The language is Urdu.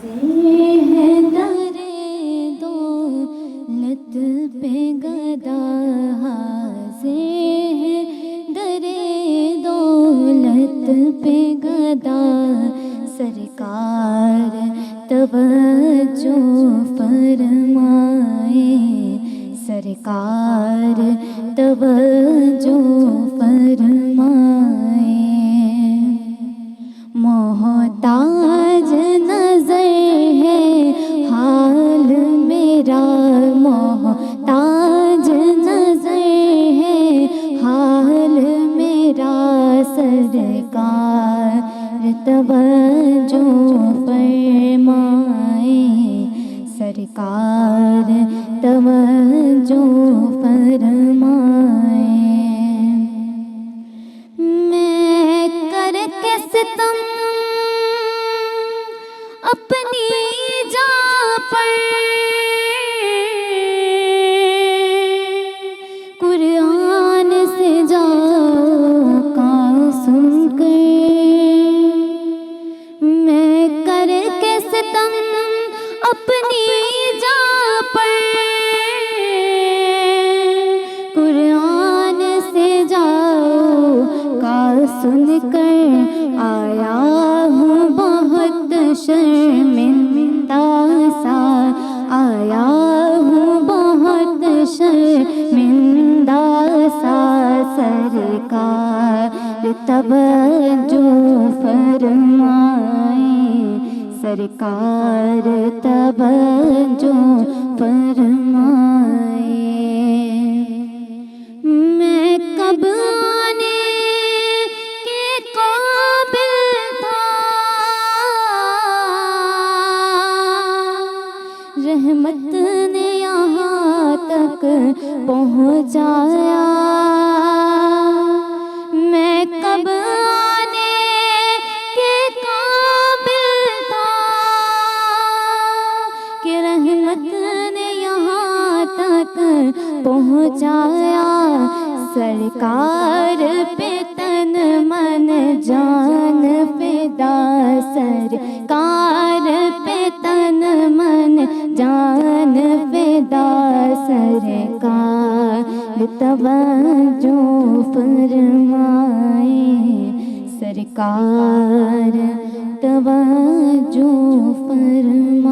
ہے درے دولت پہ گدا، حاضر ہے درے دولت پہ گدا، سرکار توجہ فرمائے، سرکار توجہ فرمائے، محتاج نظر ہے حال میرا، محتاج نظر ہے حال میرا، سرکار توجہ فرمائے، سرکار توجہ فرمائے، میں کر کے ستم اپنی جان پر، قرآن سے جا کا سن کر، میں کر کے ستم اپنی جان پر، قرآن سے جاؤ کا سن کر آیا ہوں بہت شرمندہ سا، آیا ہوں بہت شرمندہ سا، سرکار توجہ فرمائے، سرکار توجہ فرمائے، میں کب آنے کے قابل تھا، رحمت نے یہاں تک پہنچایا، میں کب آنے کے قابل تھا کہ رحمت نے یہاں تک پہنچایا، سرکار پہ تن من جان فدا، سرکار پہ تن من جان فدا، سرکار توجہ فرمائے، سرکار توجہ فرمائے۔